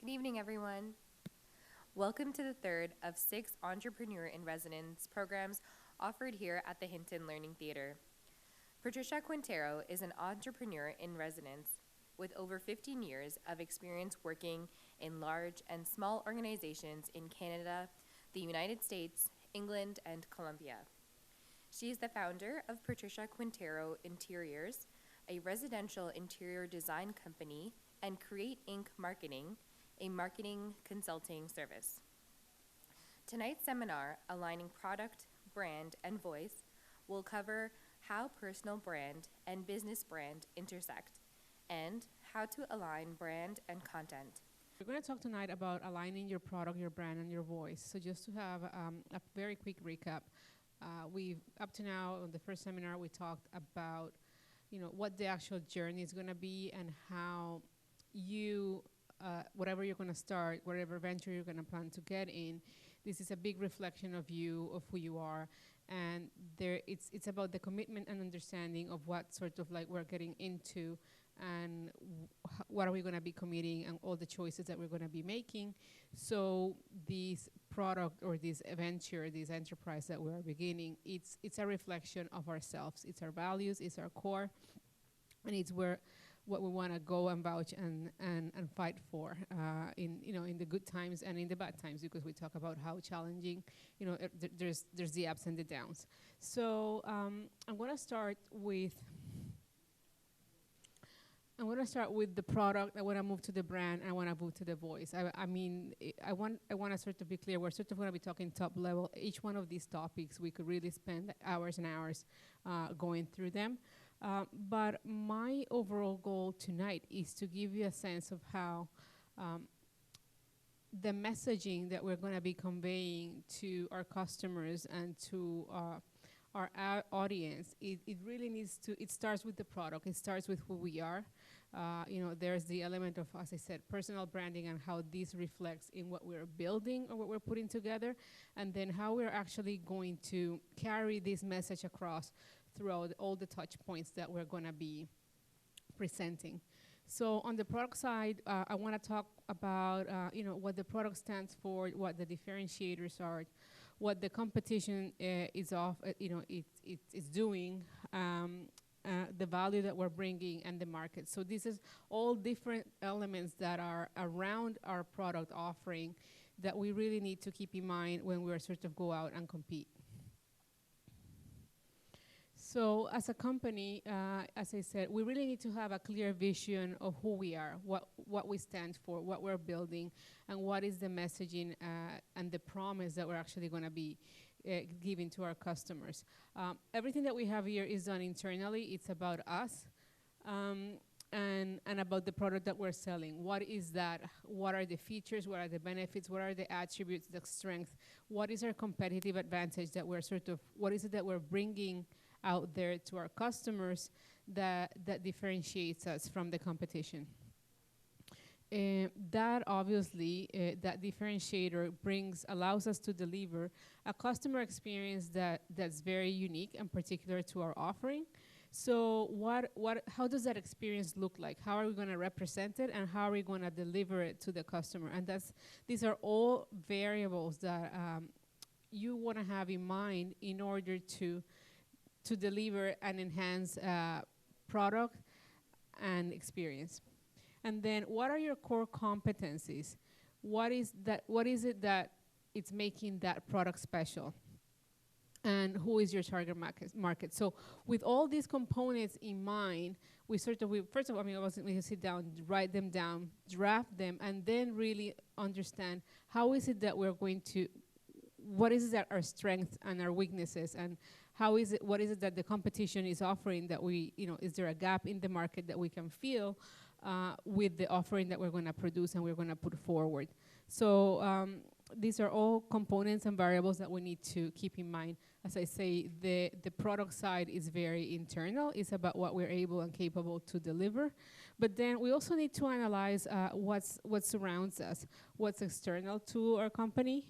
Good evening, everyone. Welcome to the third of 6 Entrepreneur in Residence programs offered here at the Hinton Learning Theater. Patricia Quintero is an entrepreneur in residence with over 15 years of experience working in large and small organizations in Canada, the United States, England, and Colombia. She is the founder of Patricia Quintero Interiors, a residential interior design company, and Create Inc. Marketing, a marketing consulting service. Tonight's seminar, Aligning Product, Brand, and Voice, will cover how personal brand and business brand intersect and how to align brand and content. We're going to talk tonight about aligning your product, your brand, and your voice. So just to have a very quick recap, we've up to now on the first seminar we talked about, what the actual journey is going to be and how you, whatever you're going to start, whatever venture you're going to plan to get in, this is a big reflection of you, of who you are, and it's about the commitment and understanding of what sort of like we're getting into and what are we going to be committing and all the choices that we're going to be making. So this product or this venture, this enterprise that we're beginning, it's a reflection of ourselves. It's our values, it's our core, and it's what we want to go and vouch and fight for in the good times and in the bad times, because we talk about how challenging, there's the ups and the downs. So I'm going to start with the product. I want to move to the brand. And I want to move to the voice. I want to sort of be clear. We're sort of going to be talking top level. Each one of these topics, we could really spend hours and hours going through them. But my overall goal tonight is to give you a sense of how the messaging that we're going to be conveying to our customers and to our audience, it really needs to, it starts with the product. It starts with who we are. There's the element of, as I said, personal branding and how this reflects in what we're building or what we're putting together, and then how we're actually going to carry this message across throughout all the touch points that we're going to be presenting. So on the product side, I want to talk about what the product stands for, what the differentiators are, what the competition is doing, the value that we're bringing, and the market. So this is all different elements that are around our product offering that we really need to keep in mind when we're sort of go out and compete. So as a company, as I said, we really need to have a clear vision of who we are, what we stand for, what we're building, and what is the messaging and the promise that we're actually going to be giving to our customers. Everything that we have here is done internally. It's about us and about the product that we're selling. What is that? What are the features? What are the benefits? What are the attributes, the strength? What is our competitive advantage that we're what is it that we're bringing out there to our customers that differentiates us from the competition? That obviously, that differentiator allows us to deliver a customer experience that's very unique and particular to our offering. So how does that experience look like? How are we going to represent it, and how are we going to deliver it to the customer? And these are all variables that you want to have in mind in order to deliver an enhanced product and experience. And then what are your core competencies? What is it that it's making that product special? And who is your target market? So with all these components in mind, first of all, I was going to sit down, write them down, draft them, and then really understand how is it that we're going to, what is it that our strengths and our weaknesses, and what is it that the competition is offering that is there a gap in the market that we can fill with the offering that we're going to produce and we're going to put forward. So these are all components and variables that we need to keep in mind. As I say, the product side is very internal. It's about what we're able and capable to deliver. But then we also need to analyze what surrounds us, what's external to our company.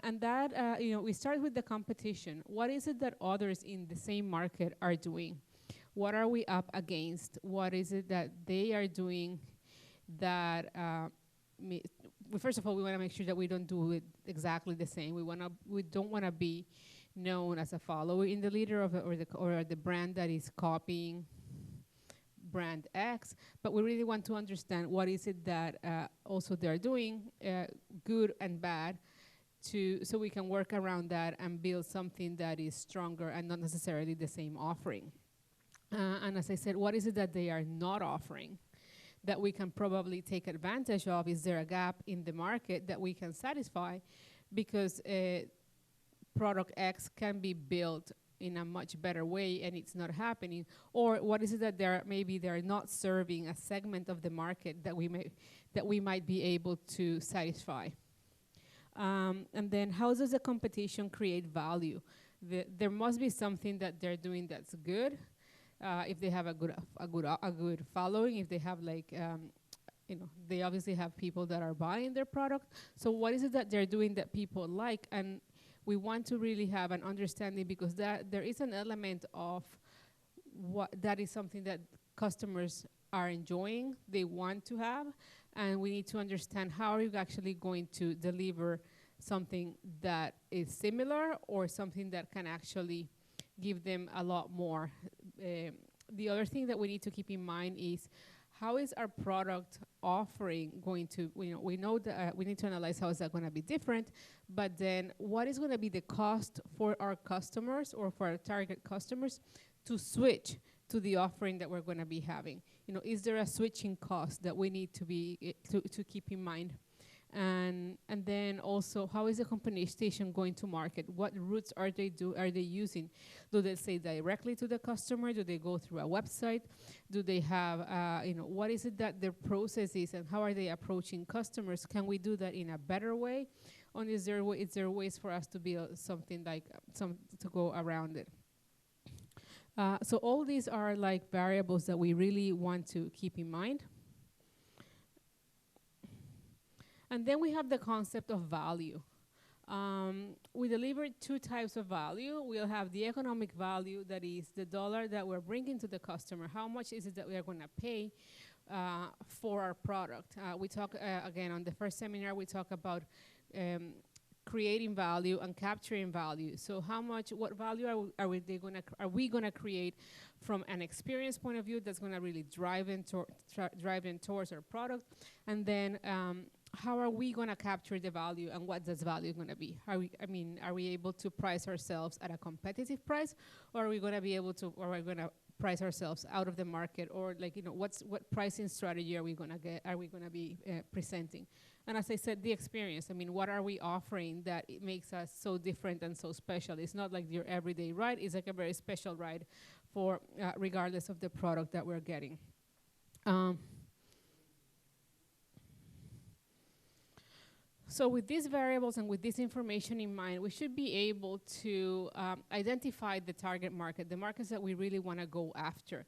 And that, we start with the competition. What is it that others in the same market are doing? What are we up against? What is it that they are doing that first of all, we want to make sure that we don't do it exactly the same. We don't want to be known as a follower in the leader of or the brand that is copying brand X, but we really want to understand what is it that also they're doing, good and bad, so we can work around that and build something that is stronger and not necessarily the same offering. And as I said, what is it that they are not offering that we can probably take advantage of? Is there a gap in the market that we can satisfy? Because product X can be built in a much better way and it's not happening. Or what is it that they're not serving a segment of the market that we might be able to satisfy? And then how does the competition create value? There must be something that they're doing that's good. If they have a good following, if they have they obviously have people that are buying their product. So what is it that they're doing that people like? And we want to really have an understanding, because there is an element of what that is something that customers are enjoying, they want to have, and we need to understand how are you actually going to deliver something that is similar or something that can actually give them a lot more. The other thing that we need to keep in mind is how is our product offering going to, we know that we need to analyze how is that going to be different, but then what is going to be the cost for our customers or for our target customers to switch to the offering that we're going to be having? Is there a switching cost that we need to be to keep in mind? And then also, how is the competition going to market? What routes are they using? Do they say directly to the customer? Do they go through a website? Do they have what is it that their process is, and how are they approaching customers? Can we do that in a better way? Or is there ways for us to build something like to go around it? So all these are like variables that we really want to keep in mind. And then we have the concept of value. We deliver two types of value. We'll have the economic value, that is the dollar that we're bringing to the customer. How much is it that we are going to pay for our product? We talk, again, on the first seminar, we talk about creating value and capturing value. So what value are we going to create from an experience point of view that's going to really drive in towards our product? And then how are we going to capture the value, and what does value going to be? Are we able to price ourselves at a competitive price, or are we going to be able to, or are we going to price ourselves out of the market, or what pricing strategy are we going to be presenting? And as I said, the experience. What are we offering that it makes us so different and so special? It's not like your everyday ride. It's like a very special ride for regardless of the product that we're getting. So with these variables and with this information in mind, we should be able to identify the target market, the markets that we really want to go after.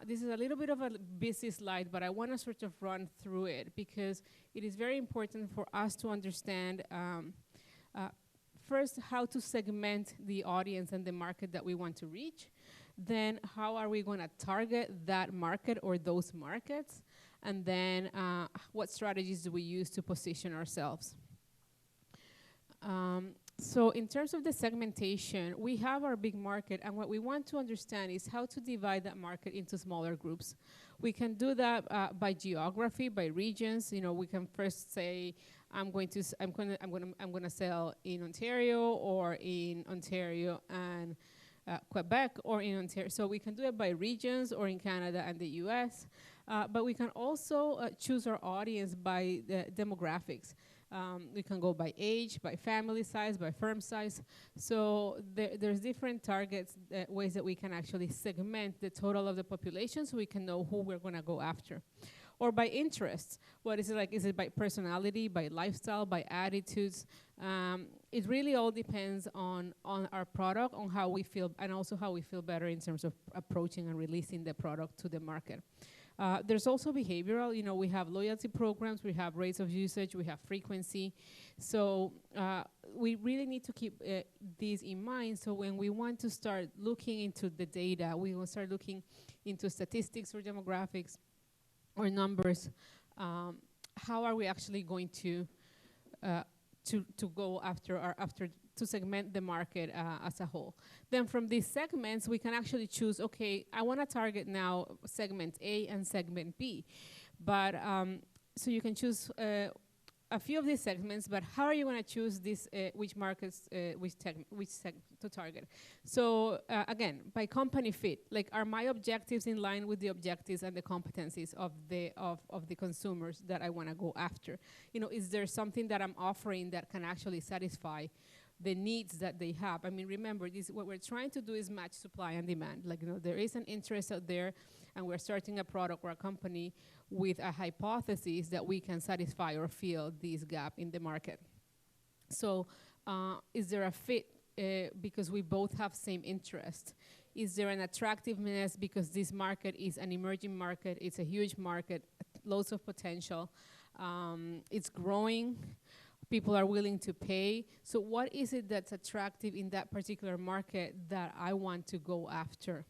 This is a little bit of a busy slide, but I want to sort of run through it because it is very important for us to understand first how to segment the audience and the market that we want to reach. Then how are we going to target that market or those markets? And then what strategies do we use to position ourselves? So in terms of the segmentation, we have our big market, and what we want to understand is how to divide that market into smaller groups. We can do that by geography, by regions. We can first say, I'm going to sell in Ontario, or in Ontario and Quebec, or in Ontario. So we can do it by regions, or in Canada and the US. But we can also choose our audience by the demographics. We can go by age, by family size, by firm size. So there's different targets, ways that we can actually segment the total of the population so we can know who we're going to go after. Or by interests. What is it like? Is it by personality, by lifestyle, by attitudes? It really all depends on our product, on how we feel, and also how we feel better in terms of approaching and releasing the product to the market. There's also behavioral. We have loyalty programs, we have rates of usage, we have frequency. So we really need to keep these in mind. So when we want to start looking into the data, we will start looking into statistics or demographics or numbers. How are we actually going to to go after or after to segment the market as a whole. Then from these segments, we can actually choose, okay, I want to target now segment A and segment B. But so you can choose a few of these segments, but how are you going to choose this, which markets, which segment to target? So again, by company fit, like are my objectives in line with the objectives and the competencies of the consumers that I want to go after? You know, is there something that I'm offering that can actually satisfy the needs that they have? I mean, remember, what we're trying to do is match supply and demand. Like, you know, there is an interest out there, and we're starting a product or a company with a hypothesis that we can satisfy or fill this gap in the market. So is there a fit because we both have same interest? Is there an attractiveness because this market is an emerging market, it's a huge market, loads of potential, it's growing, people are willing to pay. So what is it that's attractive in that particular market that I want to go after?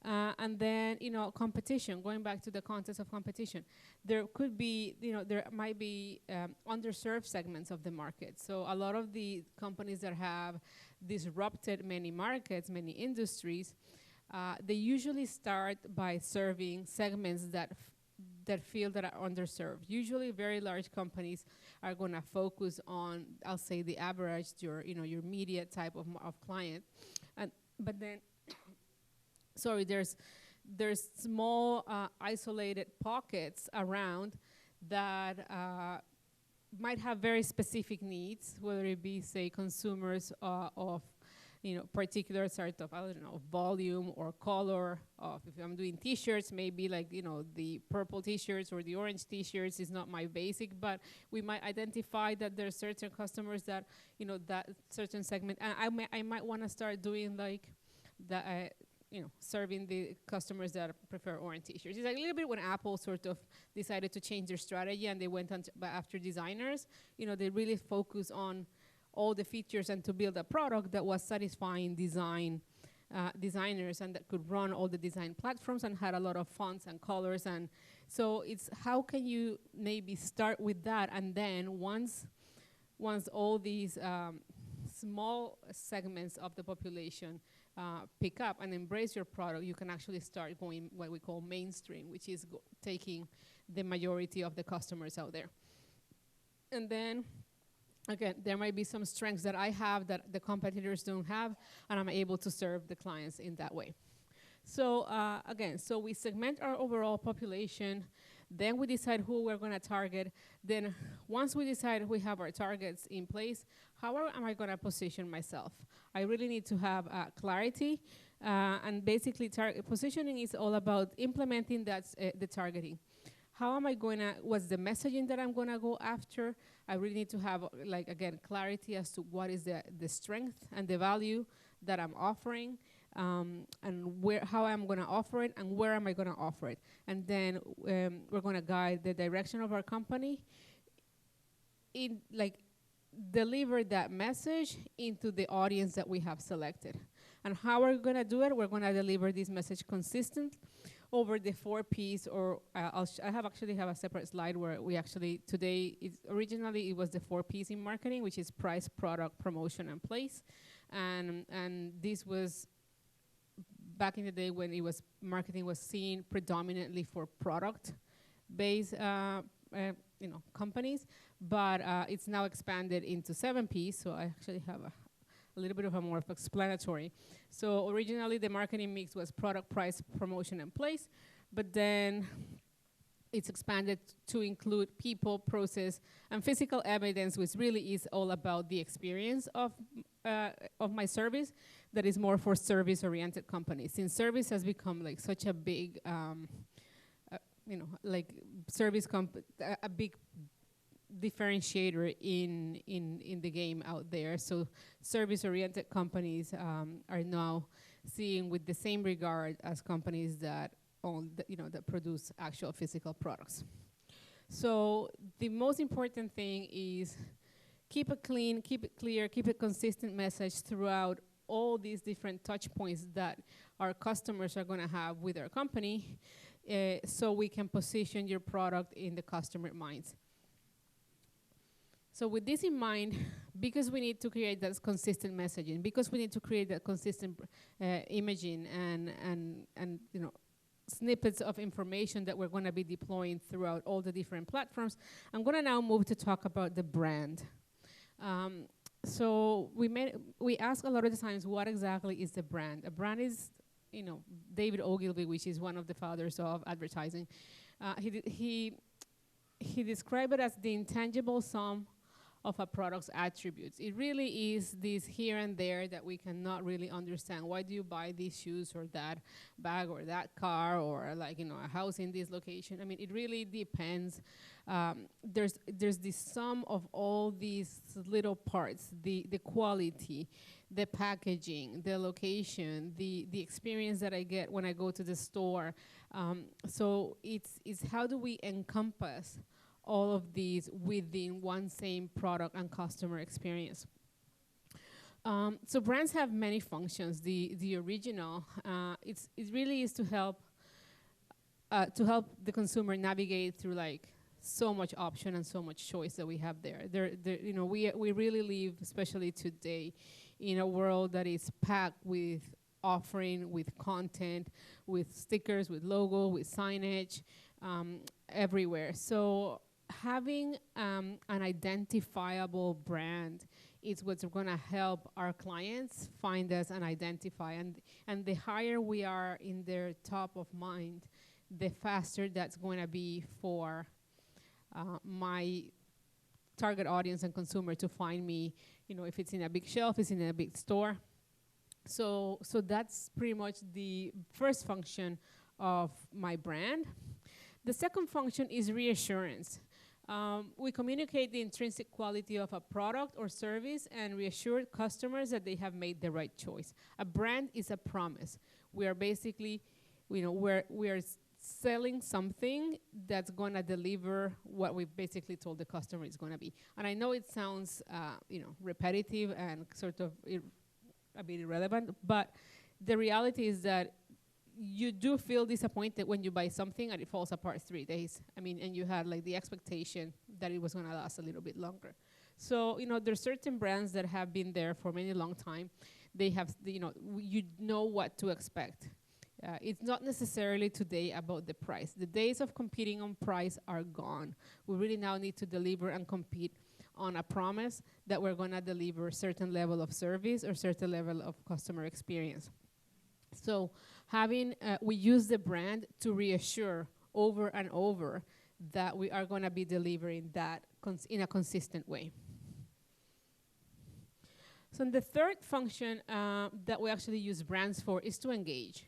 And then, you know, competition, going back to the context of competition. There could be, you know, there might be underserved segments of the market. So a lot of the companies that have disrupted many markets, many industries, they usually start by serving segments that feel that are underserved. Usually very large companies are going to focus on, I'll say, the average, your media type of client. But then sorry, there's small isolated pockets around that might have very specific needs, whether it be, say, consumers of, you know, particular sort of, I don't know, volume or color of, if I'm doing t-shirts, maybe like, you know, the purple t-shirts or the orange t-shirts is not my basic, but we might identify that there are certain customers that, you know, that certain segment, and I might want to start doing like that, you know, serving the customers that prefer orange t-shirts. It's like a little bit when Apple sort of decided to change their strategy and they went on after designers. You know, they really focus on all the features and to build a product that was satisfying designers and that could run all the design platforms and had a lot of fonts and colors. And so it's how can you maybe start with that, and then once all these small segments of the population pick up and embrace your product, you can actually start going what we call mainstream, which is taking the majority of the customers out there. And then, again, there might be some strengths that I have that the competitors don't have, and I'm able to serve the clients in that way. So again, so we segment our overall population, then we decide who we're going to target. Then once we decide we have our targets in place, how am I going to position myself? I really need to have clarity, and basically positioning is all about implementing the targeting. How am I going to, what's the messaging that I'm going to go after? I really need to have, like, again, clarity as to what is the strength and the value that I'm offering, and how I'm going to offer it, and where am I going to offer it. And then we're going to guide the direction of our company in, like, deliver that message into the audience that we have selected. And how are we going to do it? We're going to deliver this message consistent over the 4 Ps, or I actually have a separate slide where we actually, today, originally it was the 4 Ps in marketing, which is price, product, promotion, and place. And this was back in the day when marketing was seen predominantly for product-based companies, but it's now expanded into 7 Ps, so I actually have a little bit of a more explanatory. So originally the marketing mix was product, price, promotion, and place, but then it's expanded to include people, process, and physical evidence, which really is all about the experience of my service. That is more for service-oriented companies. Since service has become like such a big, a big differentiator in the game out there. So service-oriented companies are now seeing with the same regard as companies that that produce actual physical products. So the most important thing is keep it clean, keep it clear, keep a consistent message throughout all these different touch points that our customers are going to have with our company, so we can position your product in the customer minds. So with this in mind, because we need to create that consistent messaging, because we need to create that consistent imaging and snippets of information that we're going to be deploying throughout all the different platforms, I'm going to now move to talk about the brand. So we ask a lot of the times, what exactly is the brand? A brand is, David Ogilvy, which is one of the fathers of advertising, he described it as the intangible sum of a product's attributes. It really is this here and there that we cannot really understand. Why do you buy these shoes or that bag or that car or a house in this location? I mean, it really depends. There's the sum of all these little parts, the quality, the packaging, the location, the experience that I get when I go to the store. So it's how do we encompass all of these within one same product and customer experience. So brands have many functions. The original, it really is to help the consumer navigate through so much option and so much choice that we have there. We really live, especially today, in a world that is packed with offering, with content, with stickers, with logo, with signage, everywhere. So having an identifiable brand is what's going to help our clients find us and identify. And the higher we are in their top of mind, the faster that's going to be for my target audience and consumer to find me, if it's in a big shelf, it's in a big store. So that's pretty much the first function of my brand. The second function is reassurance. We communicate the intrinsic quality of a product or service and reassure customers that they have made the right choice. A brand is a promise. We are basically, we are selling something that's going to deliver what we basically told the customer is going to be. And I know it sounds, repetitive and sort of a bit irrelevant, but the reality is that you do feel disappointed when you buy something and it falls apart 3 days. I mean, and you had the expectation that it was going to last a little bit longer. So, there's certain brands that have been there for many long time. They have, you know what to expect. It's not necessarily today about the price. The days of competing on price are gone. We really now need to deliver and compete on a promise that we're going to deliver a certain level of service or certain level of customer experience. So we use the brand to reassure over and over that we are going to be delivering that in a consistent way. So the third function that we actually use brands for is to engage.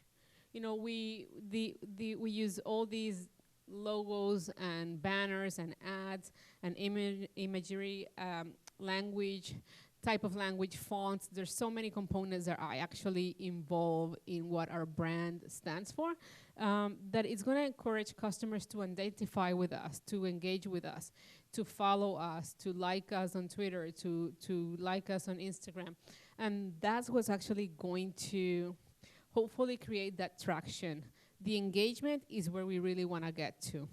We use all these logos and banners and ads and imagery, language, type of language, fonts. There's so many components that are actually involved in what our brand stands for, that it's going to encourage customers to identify with us, to engage with us, to follow us, to like us on Twitter, to like us on Instagram. And that's what's actually going to hopefully create that traction. The engagement is where we really want to get to.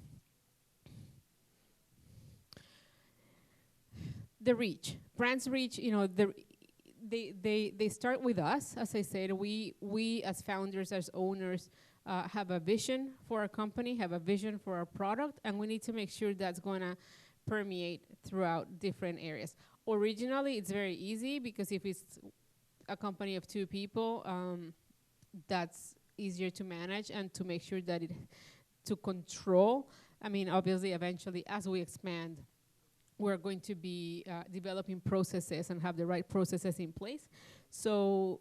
The reach. Brands reach, they start with us. As I said, we as founders, as owners, have a vision for our company, have a vision for our product, and we need to make sure that's going to permeate throughout different areas. Originally, it's very easy because if it's a company of 2 people, that's easier to manage and to make sure that to control. I mean, obviously, eventually, as we expand, we're going to be developing processes and have the right processes in place. So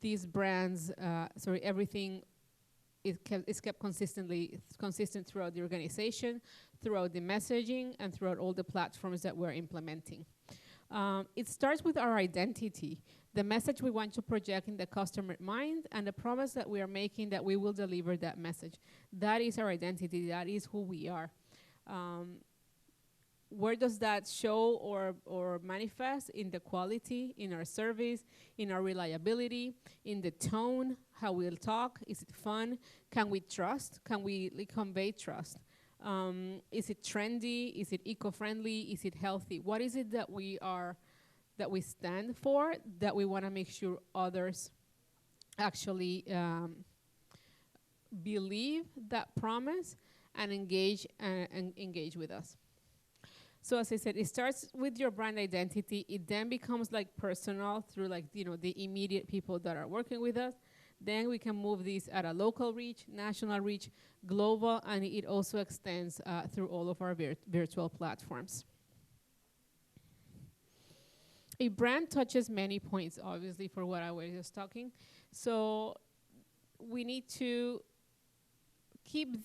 these brands, everything is kept consistent throughout the organization, throughout the messaging, and throughout all the platforms that we're implementing. It starts with our identity, the message we want to project in the customer mind, and the promise that we are making that we will deliver that message. That is our identity. That is who we are. Where does that show or manifest? In the quality, in our service, in our reliability, in the tone, how we'll talk. Is it fun? Can we trust? Can we convey trust? Is it trendy? Is it eco-friendly? Is it healthy? What is it that we stand for, that we want to make sure others actually believe that promise and engage with us. So as I said, it starts with your brand identity. It then becomes like personal through like, the immediate people that are working with us. Then we can move these at a local reach, national reach, global, and it also extends through all of our virtual platforms. A brand touches many points, obviously, for what I was just talking. So we need to keep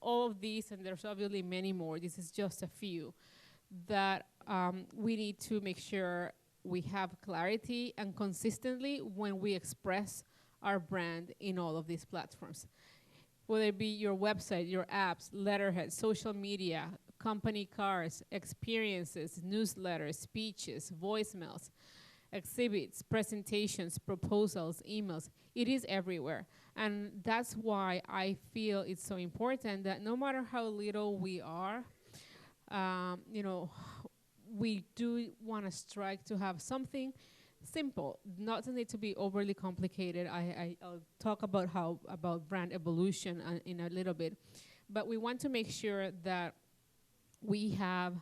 all of these, and there's obviously many more. This is just a few that we need to make sure we have clarity and consistently when we express our brand in all of these platforms. Whether it be your website, your apps, letterhead, social media, company cards, experiences, newsletters, speeches, voicemails, exhibits, presentations, proposals, emails. It is everywhere. And that's why I feel it's so important that no matter how little we are, we do want to strive to have something simple, not to need to be overly complicated. I'll talk about brand evolution in a little bit, but we want to make sure that we have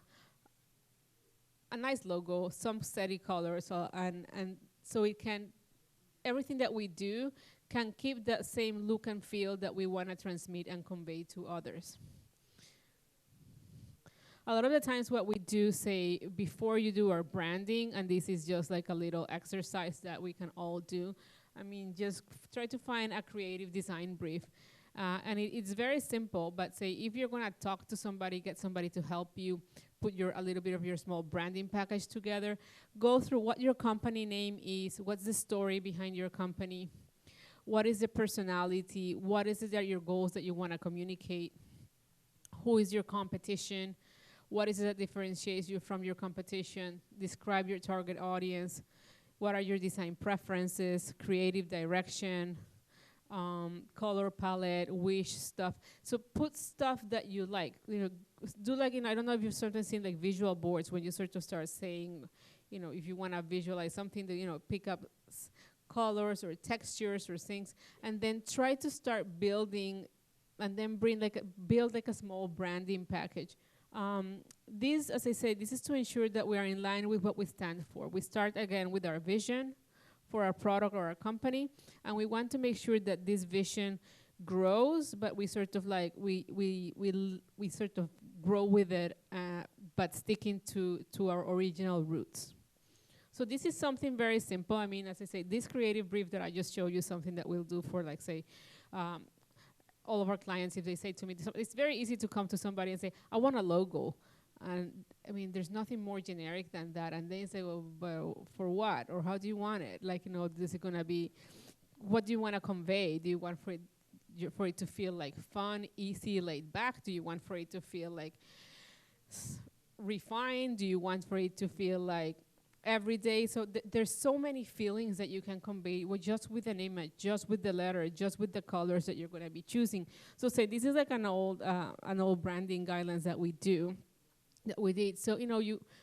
a nice logo, some steady colors, and so everything that we do can keep that same look and feel that we want to transmit and convey to others. A lot of the times what we do say before you do our branding, and this is just like a little exercise that we can all do, just try to find a creative design brief. And it's very simple, but say if you're gonna talk to somebody, get somebody to help you put a little bit of your small branding package together, go through what your company name is, what's the story behind your company, what is the personality, what is it that your goals that you wanna communicate, who is your competition, what is it that differentiates you from your competition, describe your target audience, what are your design preferences, creative direction, color palette, wish stuff. So put stuff that you like. Do like I don't know if you've sort of seen like visual boards when you sort of start saying, if you want to visualize something that pick up colors or textures or things, and then try to start building, and then build like a small branding package. This, as I say, this is to ensure that we are in line with what we stand for. We start again with our vision for our product or our company, and we want to make sure that this vision grows, but we sort of like we sort of grow with it, but sticking to our original roots. So this is something very simple. As I say, this creative brief that I just showed you is something that we'll do for like say all of our clients. If they say to me, it's very easy to come to somebody and say, I want a logo. And there's nothing more generic than that. And they say, well, for what? Or how do you want it? This is going to be, what do you want to convey? Do you want for it to feel like fun, easy, laid back? Do you want for it to feel like refined? Do you want for it to feel like every day? So there's so many feelings that you can convey just with an image, just with the letter, just with the colors that you're going to be choosing. So say this is like an old branding guidelines that we do. That we did. So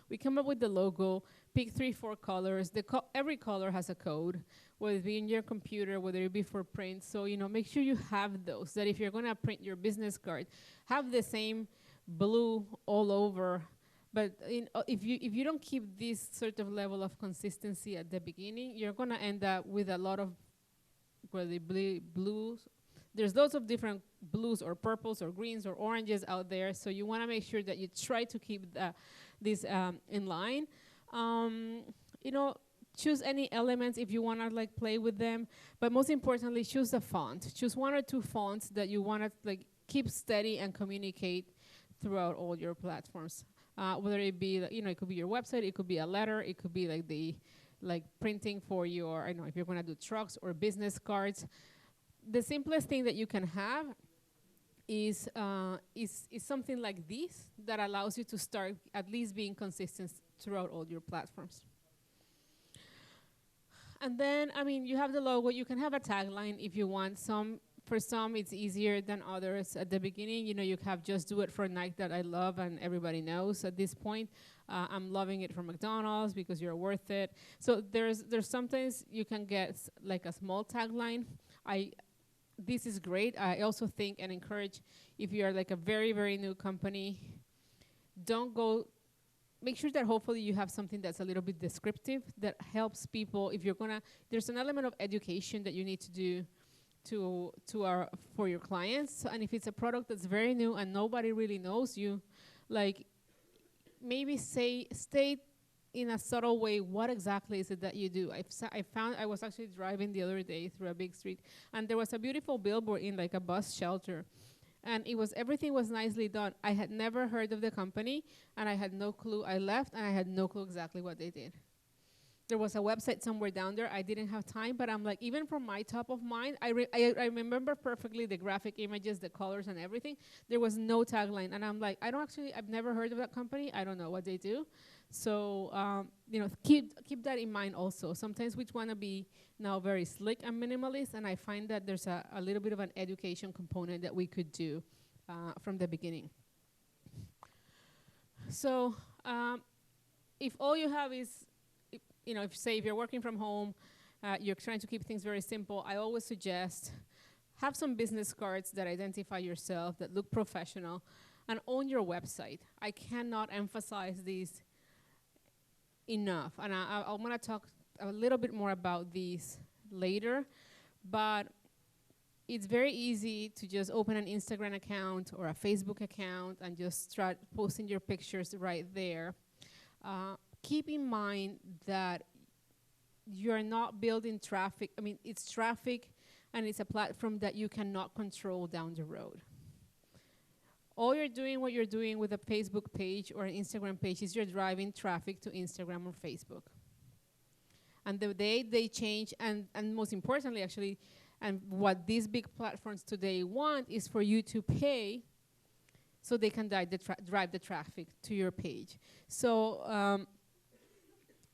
we come up with the logo, pick 3-4 colors. Every color has a code, whether it be in your computer, whether it be for print. So make sure you have those. That if you're gonna print your business card, have the same blue all over. But if you don't keep this sort of level of consistency at the beginning, you're gonna end up with a lot of blues. There's lots of different blues or purples or greens or oranges out there, so you want to make sure that you try to keep this in line. Choose any elements if you want to play with them, but most importantly, choose a font. Choose 1 or 2 fonts that you want to keep steady and communicate throughout all your platforms. Whether it be it could be your website, it could be a letter, it could be the printing for your if you're going to do trucks or business cards. The simplest thing that you can have is something like this that allows you to start at least being consistent throughout all your platforms. And then, you have the logo. You can have a tagline if you want. Some for some, it's easier than others. At the beginning, you have Just Do It for Nike that I love and everybody knows at this point. I'm loving it for McDonald's because you're worth it. So there's sometimes you can get like a small tagline. This is great. I also think and encourage, if you are like a very, very new company, don't go, make sure that hopefully you have something that's a little bit descriptive that helps people. If you're gonna, there's an element of education that you need to do for your clients. And if it's a product that's very new and nobody really knows you, like maybe state in a subtle way what exactly is it that you do. I was actually driving the other day through a big street, and there was a beautiful billboard in like a bus shelter, and everything was nicely done. I had never heard of the company, and I had no clue. I left, and I had no clue exactly what they did. There was a website somewhere down there. I didn't have time, but I'm like, even from my top of mind, I remember perfectly the graphic images, the colors, and everything. There was no tagline, and I'm like, I've never heard of that company. I don't know what they do. So, keep that in mind also. Sometimes we want to be now very slick and minimalist, and I find that there's a little bit of an education component that we could do from the beginning. So, if all you have is, if you're working from home, you're trying to keep things very simple, I always suggest have some business cards that identify yourself, that look professional, and own your website. I cannot emphasize these enough. And I'm going to talk a little bit more about these later, but it's very easy to just open an Instagram account or a Facebook account and just start posting your pictures right there. Keep in mind that you're not building traffic. I mean, it's traffic, and it's a platform that you cannot control down the road. All you're doing, what you're doing with a Facebook page or an Instagram page, is you're driving traffic to Instagram or Facebook. And the day they change, and most importantly, actually, and what these big platforms today want is for you to pay so they can drive the traffic to your page. So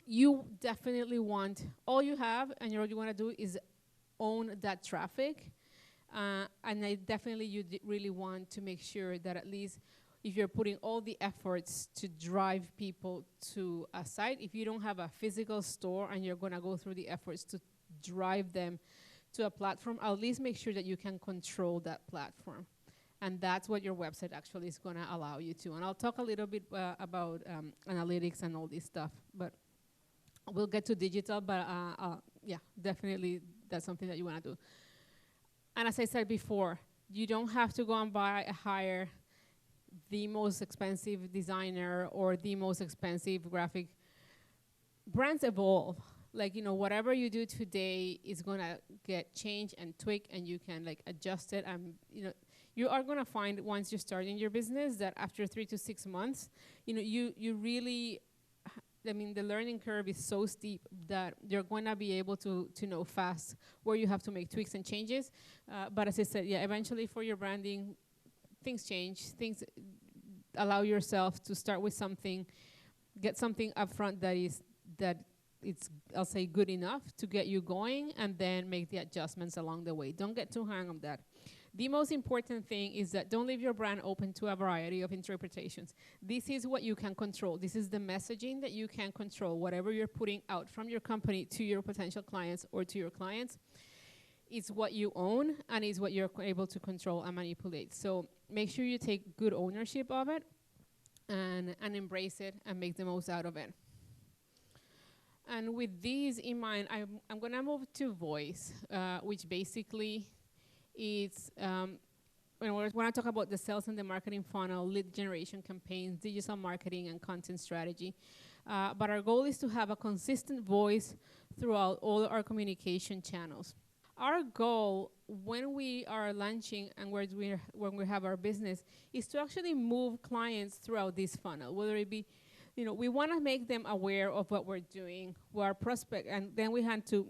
you definitely want, all you have and all you want to do is own that traffic. And you really want to make sure that at least if you're putting all the efforts to drive people to a site, if you don't have a physical store and you're going to go through the efforts to drive them to a platform, at least make sure that you can control that platform. And that's what your website actually is going to allow you to. And I'll talk a little bit about analytics and all this stuff, but we'll get to digital, but yeah, definitely that's something that you want to do. And as I said before, you don't have to go and hire the most expensive designer or the most expensive graphic. Brands evolve. Like, whatever you do today is going to get changed and tweaked, and you can adjust it. And, you are going to find once you're starting your business that after 3 to 6 months, you really, the learning curve is so steep that you're going to be able to know fast where you have to make tweaks and changes. But as I said, yeah, eventually for your branding, things change. Things allow yourself to start with something, get something up front that it's, I'll say, good enough to get you going, and then make the adjustments along the way. Don't get too hung on that. The most important thing is that don't leave your brand open to a variety of interpretations. This is what you can control. This is the messaging that you can control. Whatever you're putting out from your company to your potential clients or to your clients, it's what you own, and it's what you're able to control and manipulate. So make sure you take good ownership of it and embrace it and make the most out of it. And with these in mind, I'm going to move to voice, which basically is when I talk about the sales and the marketing funnel, lead generation campaigns, digital marketing, and content strategy. But our goal is to have a consistent voice throughout all our communication channels. Our goal when we are launching and when we have our business is to actually move clients throughout this funnel, whether it be, we want to make them aware of what we're doing, who our prospect, and then we have to,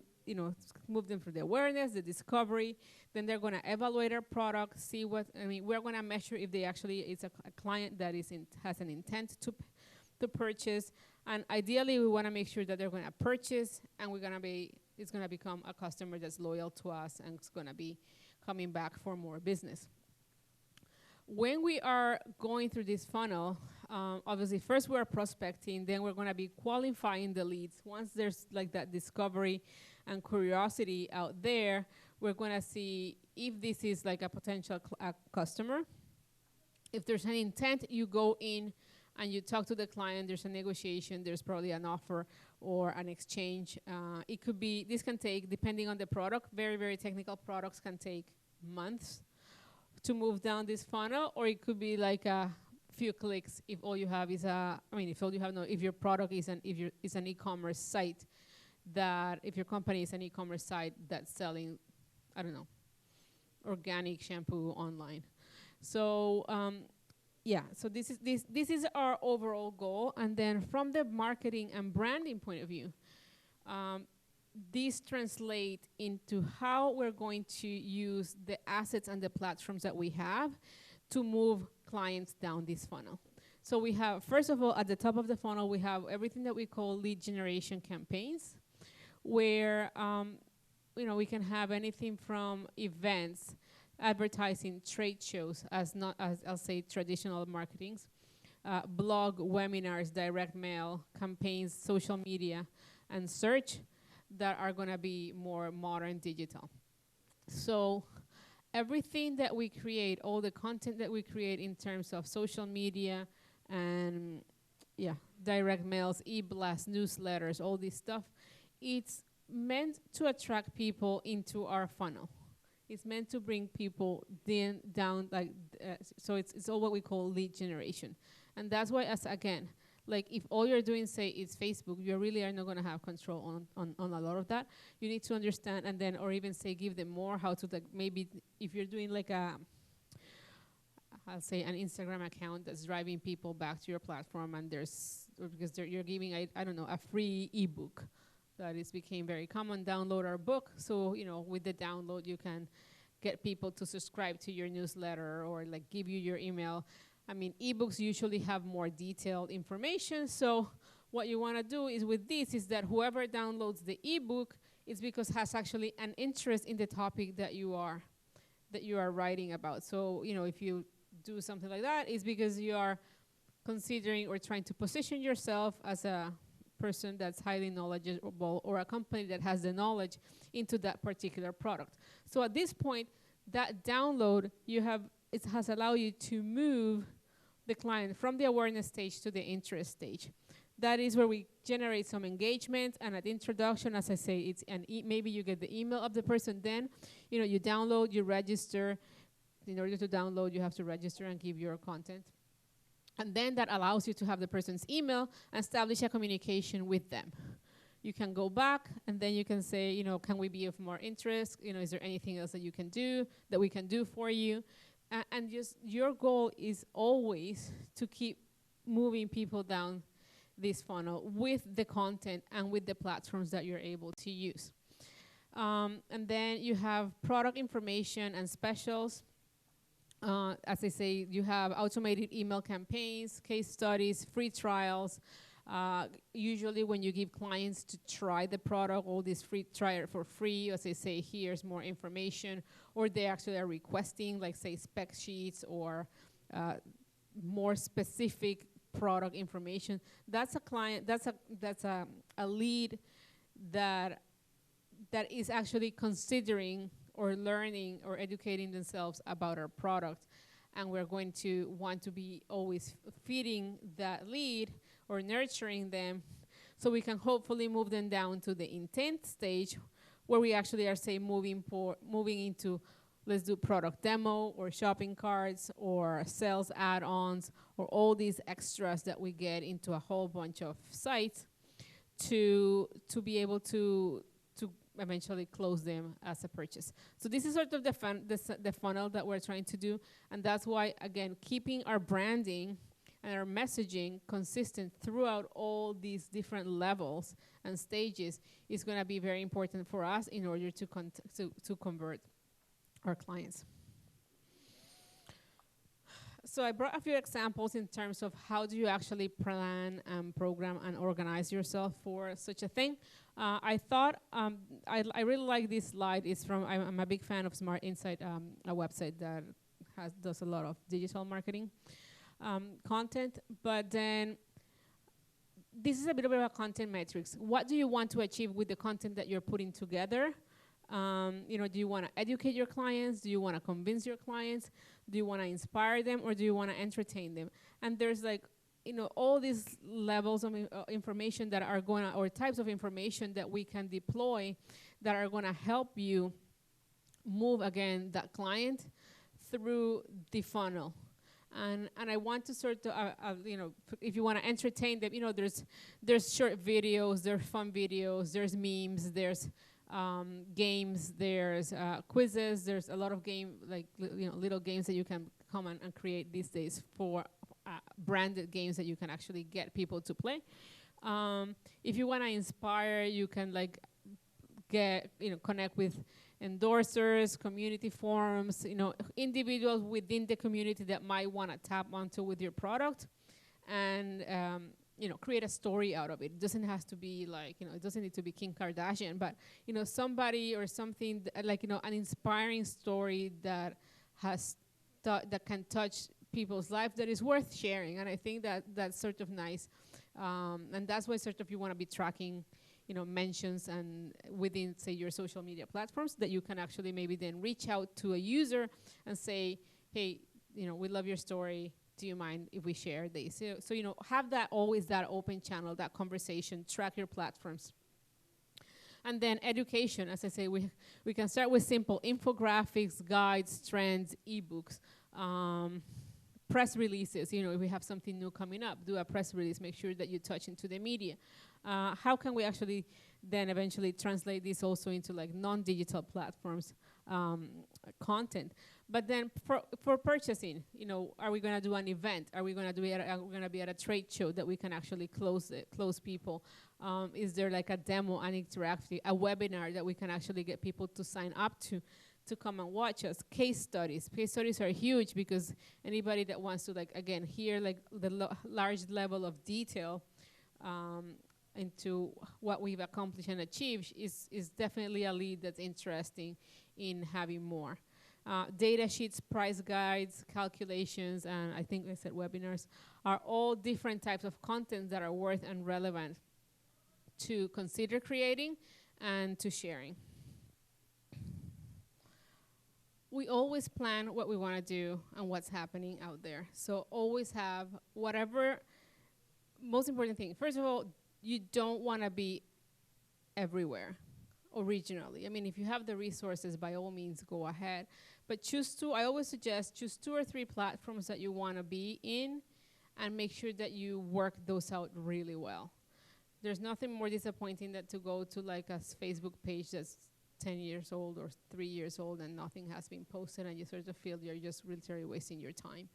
move them through the awareness, the discovery. Then they're going to evaluate our product, see we're going to measure if they actually, it's a client that has an intent to purchase. And ideally, we want to make sure that they're going to purchase, and it's going to become a customer that's loyal to us, and it's going to be coming back for more business. When we are going through this funnel, obviously first we're prospecting, then we're going to be qualifying the leads. Once there's like that discovery and curiosity out there, we're going to see if this is like a potential customer. If there's an intent, you go in and you talk to the client, there's a negotiation, there's probably an offer or an exchange. It could be, this can take, depending on the product, very, very technical products can take months to move down this funnel, or it could be like a few clicks if all you have is if your product is an e-commerce site, that if your company is an e-commerce site that's selling, I don't know, organic shampoo online. So so this is our overall goal, and then from the marketing and branding point of view, these translate into how we're going to use the assets and the platforms that we have to move clients down this funnel. So we have, first of all, at the top of the funnel, we have everything that we call lead generation campaigns, where we can have anything from events, advertising, trade shows, as I'll say traditional marketings, blog, webinars, direct mail, campaigns, social media, and search, that are going to be more modern digital. So everything that we create, all the content that we create in terms of social media and direct mails, e-blasts, newsletters, all this stuff, it's meant to attract people into our funnel. It's meant to bring people down, so it's all what we call lead generation. And that's why, if all you're doing, say, is Facebook, you really are not going to have control on a lot of that. You need to understand, and then, or even say, give them more how to, maybe if you're doing I'll say an Instagram account that's driving people back to your platform, and you're giving, I don't know, a free ebook that became very common, download our book. So, with the download, you can get people to subscribe to your newsletter or give you your email. I mean, ebooks usually have more detailed information. So what you want to do is with this is that whoever downloads the ebook is because has actually an interest in the topic that you are writing about. So, if you do something like that, it's because you are considering or trying to position yourself as a person that's highly knowledgeable or a company that has the knowledge into that particular product. So at this point, that download it has allowed you to move the client from the awareness stage to the interest stage. That is where we generate some engagement, and at introduction, as I say, it's maybe you get the email of the person, then you download, you register. In order to download, you have to register and give your content. And then that allows you to have the person's email and establish a communication with them. You can go back, and then you can say, can we be of more interest? Is there anything else that we can do for you? And just your goal is always to keep moving people down this funnel with the content and with the platforms that you're able to use. And then you have product information and specials. As I say, you have automated email campaigns, case studies, free trials. Usually when you give clients to try the product, all this try it for free, as they say, here's more information, or they actually are requesting, say, spec sheets or more specific product information. That's a client, that's a lead that is actually considering or learning or educating themselves about our product. And we're going to want to be always feeding that lead or nurturing them so we can hopefully move them down to the intent stage where we actually are, say, moving into, let's do product demo or shopping carts or sales add-ons or all these extras that we get into a whole bunch of sites to be able to eventually close them as a purchase. So this is sort of the funnel that we're trying to do, and that's why, again, keeping our branding and our messaging consistent throughout all these different levels and stages is going to be very important for us in order to convert our clients. So I brought a few examples in terms of how do you actually plan and program and organize yourself for such a thing. I thought I really like this slide. It's from I'm a big fan of Smart Insight, a website that does a lot of digital marketing content. But then this is a bit of a content matrix. What do you want to achieve with the content that you're putting together? Do you want to educate your clients? Do you want to convince your clients? Do you want to inspire them, or do you want to entertain them? And there's all these levels of information that are going to, or types of information that we can deploy that are going to help you move, again, that client through the funnel. And I want to sort of, if you want to entertain them, there's short videos, there's fun videos, there's memes, there's games, there's quizzes, there's a lot of little games that you can come and create these days for branded games that you can actually get people to play. If you want to inspire, you can connect with endorsers, community forums, individuals within the community that might want to tap onto with your product, and create a story out of it. It doesn't have to be it doesn't need to be Kim Kardashian, but somebody or something an inspiring story that that can touch people's life, that is worth sharing. And I think that that's sort of nice, and that's why sort of you want to be tracking mentions and within, say, your social media platforms, that you can actually maybe then reach out to a user and say, hey, we love your story. Do you mind if we share this? So have always that open channel, that conversation, track your platforms. And then education, as I say, we can start with simple infographics, guides, trends, ebooks, press releases. If we have something new coming up, do a press release, make sure that you touch into the media. How can we actually then eventually translate this also into non-digital platforms content? But then for purchasing, are we going to do an event? Are we going to be at a trade show that we can actually close people? Is there a demo, an interactive, a webinar that we can actually get people to sign up to come and watch us? Case studies. Case studies are huge, because anybody that wants to hear the large level of detail into what we've accomplished and achieved is definitely a lead that's interesting in having more. Data sheets, price guides, calculations, and I think I said webinars are all different types of content that are worth and relevant to consider creating and to sharing. We always plan what we want to do and what's happening out there. So always have whatever, most important thing. First of all, you don't want to be everywhere originally. I mean, if you have the resources, by all means, go ahead. But I always suggest choose 2 or 3 platforms that you want to be in, and make sure that you work those out really well. There's nothing more disappointing than to go to a Facebook page that's 10 years old or 3 years old and nothing has been posted, and you sort of feel you're just literally wasting your time.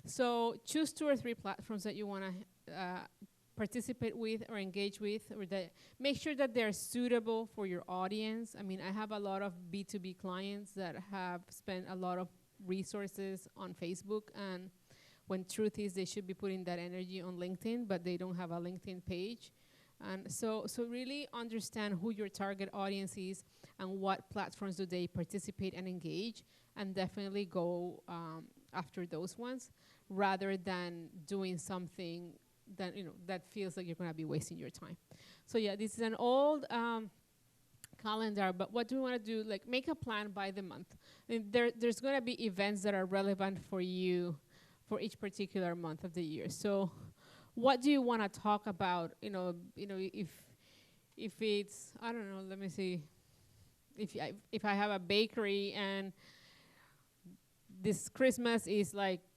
So choose 2 or 3 platforms that you want to participate with or engage with, or that make sure that they're suitable for your audience. I mean, I have a lot of B2B clients that have spent a lot of resources on Facebook, and when truth is they should be putting that energy on LinkedIn, but they don't have a LinkedIn page. And so really understand who your target audience is and what platforms do they participate and engage, and definitely go after those ones, rather than doing something that feels like you're going to be wasting your time. So yeah, this is an old calendar, but what do we want to do? Make a plan by the month. I mean, there's going to be events that are relevant for you for each particular month of the year. So what do you want to talk about? If it's, I don't know, let me see. If I have a bakery and this Christmas is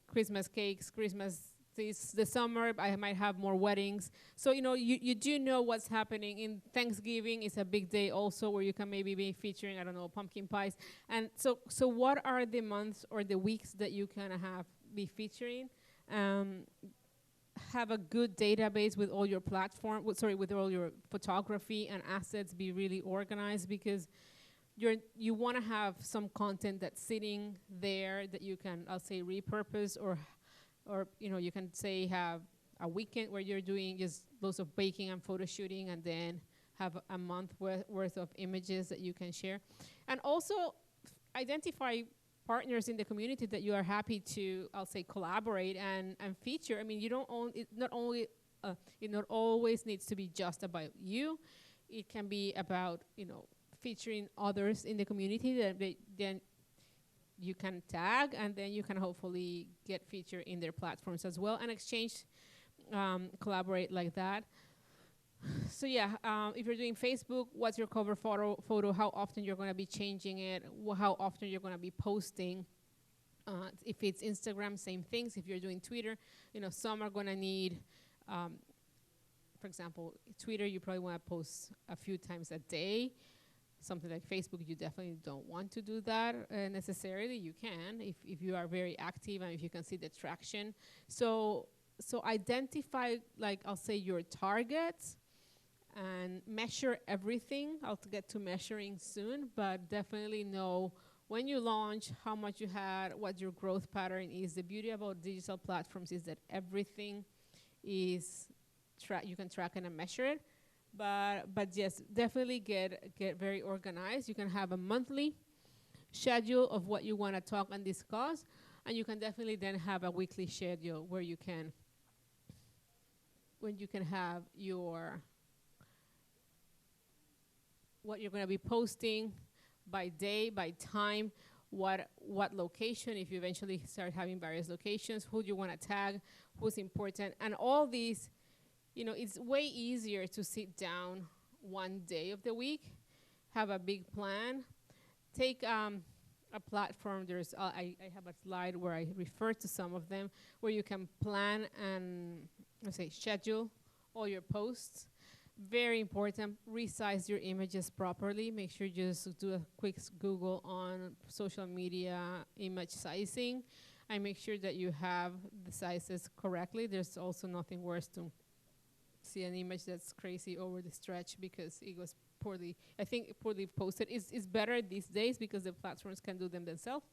Christmas cakes, Christmas is the summer, I might have more weddings. So, you do know what's happening. In Thanksgiving is a big day also, where you can maybe be featuring, I don't know, pumpkin pies. And so what are the months or the weeks that you can be featuring? Have a good database with all your with all your photography and assets. Be really organized, because you want to have some content that's sitting there that you can, I'll say, repurpose or or you can say have a weekend where you're doing just loads of baking and photo shooting, and then have a month worth of images that you can share. And also identify partners in the community that you are happy to, I'll say, collaborate and feature. I mean, you don't own it. Not only it not always needs to be just about you. It can be about featuring others in the community that then you can tag, and then you can hopefully get featured in their platforms as well, and exchange, collaborate like that. So yeah, if you're doing Facebook, what's your cover photo? How often you're going to be changing it? How often you're going to be posting? If it's Instagram, same things. If you're doing Twitter, some are going to need, for example, Twitter, you probably want to post a few times a day. Something like Facebook, you definitely don't want to do that necessarily. You can if you are very active and if you can see the traction. So identify, like, I'll say, your targets and measure everything. I'll get to measuring soon, but definitely know when you launch, how much you had, what your growth pattern is. The beauty about digital platforms is that everything is you can track and measure it. But yes, definitely get very organized. You can have a monthly schedule of what you want to talk and discuss, and you can definitely then have a weekly schedule where you can have your what you're going to be posting by day, by time, what location, if you eventually start having various locations, who do you want to tag, who's important, and all these. It's way easier to sit down one day of the week, have a big plan, take a platform. I have a slide where I refer to some of them, where you can plan and, let's say, schedule all your posts. Very important, resize your images properly. Make sure you just do a quick Google on social media image sizing, and make sure that you have the sizes correctly. There's also nothing worse to see an image that's crazy over the stretch because it was poorly posted. It's better these days because the platforms can do them themselves.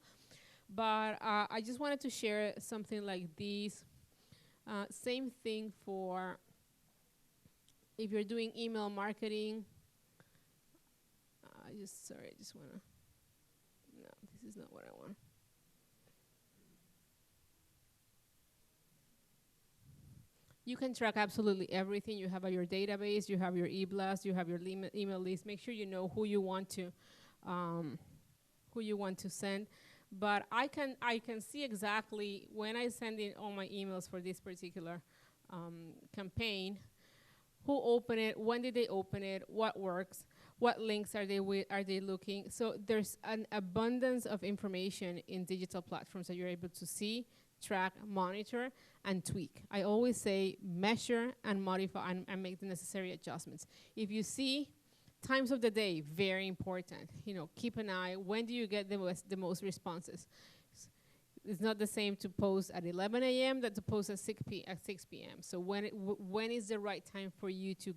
But I just wanted to share something like these. Same thing for if you're doing email marketing. I just want to, no, this is not what I want. You can track absolutely everything. You have your database, you have your e-blast, you have your email list. Make sure you know who you want to send. But I can see exactly when I send in all my emails for this particular campaign, who opened it, when did they open it, what works, what links are they looking. So there's an abundance of information in digital platforms that you're able to see, track, monitor, and tweak. I always say measure and modify and make the necessary adjustments. If you see times of the day, very important. Keep an eye. When do you get the most responses? It's not the same to post at 11 a.m. than to post at 6 p.m. So when is the right time for you to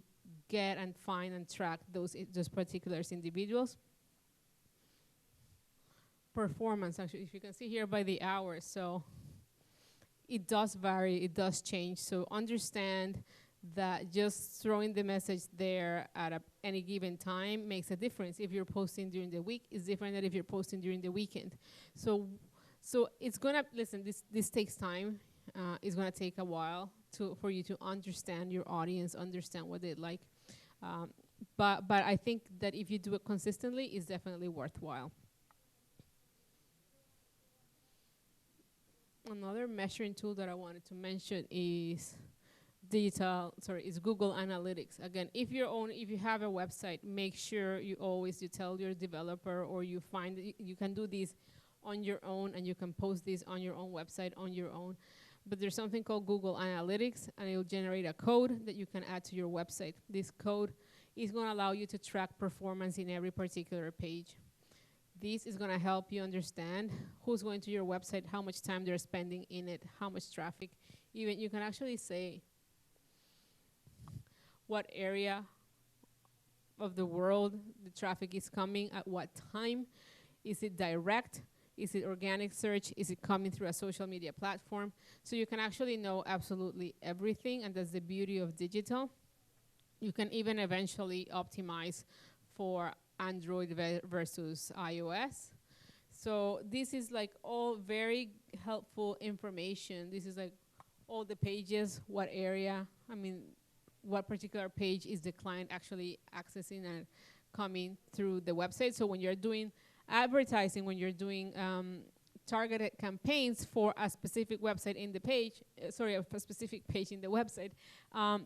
get and find and track those particular individuals? Performance, actually, if you can see here by the hours. So it does vary, it does change. So understand that just throwing the message there at any given time makes a difference. If you're posting during the week, it's different than if you're posting during the weekend. So it's gonna, listen, this takes time. It's gonna take a while for you to understand your audience, understand what they like. But I think that if you do it consistently, it's definitely worthwhile. Another measuring tool that I wanted to mention is Google Analytics. Again, if you have a website, make sure you tell your developer, or you find that you can do this on your own, and you can post this on your own website on your own. But there's something called Google Analytics, and it will generate a code that you can add to your website. This code is going to allow you to track performance in every particular page. This is going to help you understand who's going to your website, how much time they're spending in it, how much traffic. Even you can actually say what area of the world the traffic is coming, at what time. Is it direct? Is it organic search? Is it coming through a social media platform? So you can actually know absolutely everything, and that's the beauty of digital. You can even eventually optimize for Android versus iOS. So this is like all very helpful information. This is like all the pages, what area, I mean, what particular page is the client actually accessing and coming through the website. So when you're doing advertising, when you're doing targeted campaigns for a specific website in the page, a specific page in the website,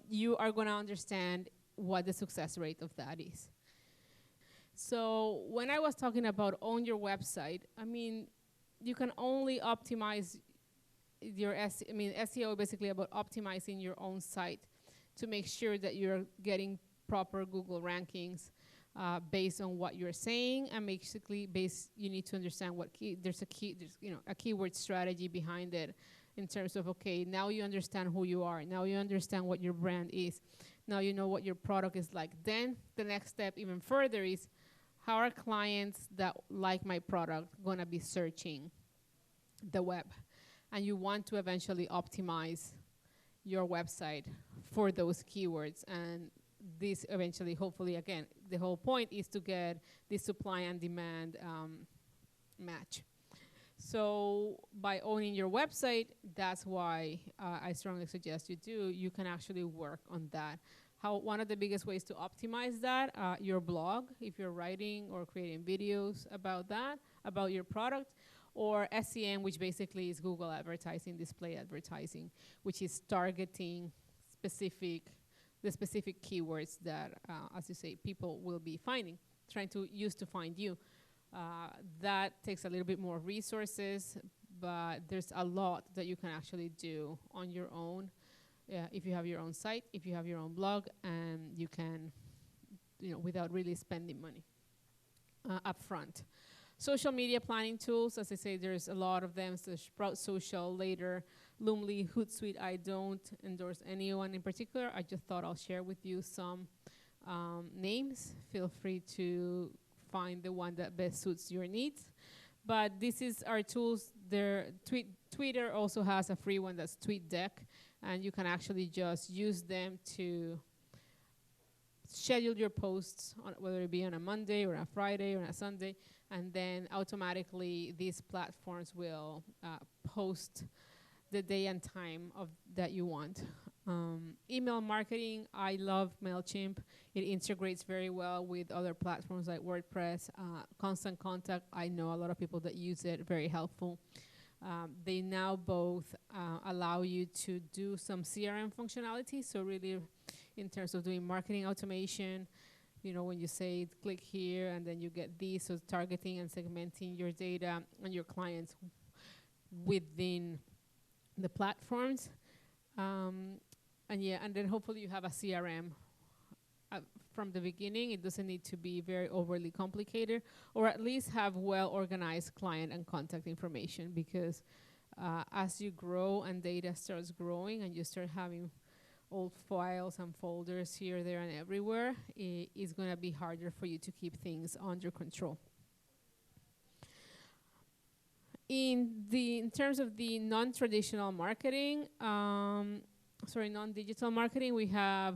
you are going to understand what the success rate of that is. So when I was talking about own your website, I mean, you can only optimize your SEO basically about optimizing your own site to make sure that you're getting proper Google rankings based on what you're saying, and basically you need to understand what there's a keyword strategy behind it in terms of, okay, now you understand who you are, now you understand what your brand is, now you know what your product is like. Then the next step even further is, how are clients that like my product gonna be searching the web? And you want to eventually optimize your website for those keywords. And this eventually, hopefully, again, the whole point is to get the supply and demand match. So by owning your website, that's why I strongly suggest you do. You can actually work on that. One of the biggest ways to optimize that, your blog, if you're writing or creating videos about that, about your product, or SEM, which basically is Google advertising, display advertising, which is targeting the specific keywords that, as you say, people will be trying to use to find you. That takes a little bit more resources, but there's a lot that you can actually do on your own. If you have your own site, if you have your own blog, and you can, without really spending money up front. Social media planning tools, as I say, there's a lot of them. So Sprout Social, Later, Loomly, Hootsuite. I don't endorse anyone in particular. I just thought I'll share with you some names. Feel free to find the one that best suits your needs. But this is our tools. Twitter also has a free one that's TweetDeck, and you can actually just use them to schedule your posts, whether it be on a Monday or a Friday or a Sunday, and then automatically these platforms will post the day and time that you want. Email marketing, I love MailChimp. It integrates very well with other platforms like WordPress. Constant Contact, I know a lot of people that use it, very helpful. They now both allow you to do some CRM functionality, so really in terms of doing marketing automation, when you say click here and then you get these, so targeting and segmenting your data and your clients within the platforms. And then hopefully you have a CRM from the beginning. It doesn't need to be very overly complicated, or at least have well-organized client and contact information, because as you grow and data starts growing and you start having old files and folders here, there, and everywhere, it's going to be harder for you to keep things under control. In terms of the non-traditional marketing, non-digital marketing, we have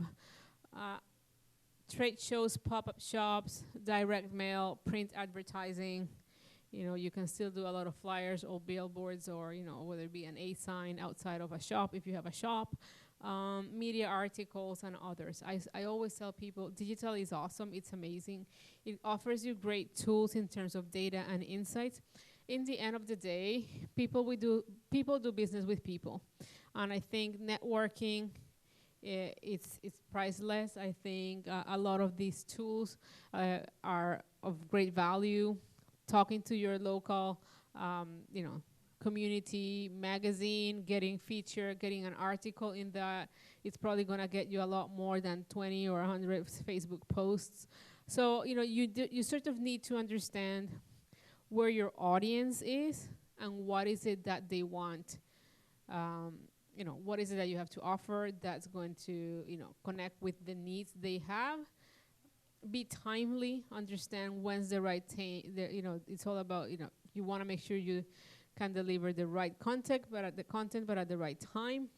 trade shows, pop-up shops, direct mail, print advertising. You can still do a lot of flyers or billboards, or whether it be an A sign outside of a shop if you have a shop. Media articles and others. I always tell people digital is awesome. It's amazing. It offers you great tools in terms of data and insights. In the end of the day, people do business with people, and I think networking, it's priceless. I think a lot of these tools are of great value. Talking to your local, community magazine, getting featured, getting an article in that, it's probably going to get you a lot more than 20 or 100 Facebook posts. So, you sort of need to understand where your audience is and what is it that they want. What is it that you have to offer that's going to, connect with the needs they have. Be timely, understand when's the right time. It's all about, You want to make sure you can deliver the right content, but at the right time,